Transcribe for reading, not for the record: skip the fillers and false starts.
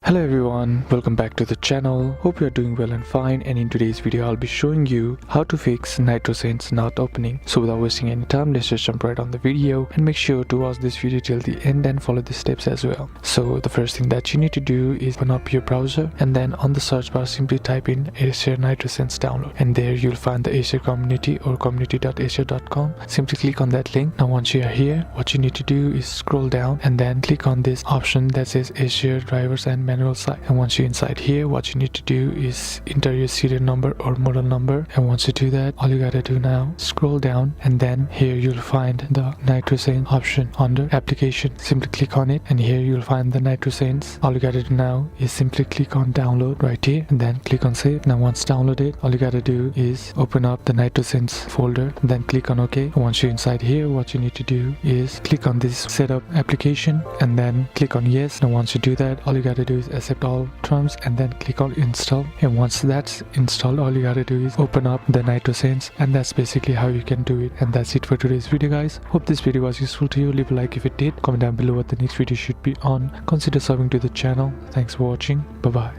Hello everyone, welcome back to the channel. Hope you are doing well and fine, and in today's video I'll be showing you how to fix NitroSense not opening. So without wasting any time, let's just jump right on the video and make sure to watch this video till the end and follow the steps as well. So the first thing that you need to do is open up your browser, and then on the search bar simply type in Acer NitroSense download, and there you'll find the Acer community or community.acer.com. Simply click on that link. Now once you are here, what you need to do is scroll down and then click on this option that says Acer drivers and manual site. And once you're inside here, what you need to do is enter your serial number or model number. And once you do that, all you gotta do now, scroll down, and then here you'll find the NitroSense option under application. Simply click on it, and here you'll find the NitroSense. All you gotta do now is simply click on download right here, and then click on save. Now once downloaded, all you gotta do is open up the NitroSense folder, then click on OK. And once you're inside here, what you need to do is click on this setup application and then click on yes. Now once you do that, all you gotta do is accept all terms and then click on install. And once that's installed, all you gotta do is open up the NitroSense, and that's basically how you can do it. And that's it for today's video, guys. Hope this video was useful to you. Leave a like if it did. Comment down below what the next video should be on. Consider subbing to the channel. Thanks for watching. Bye bye.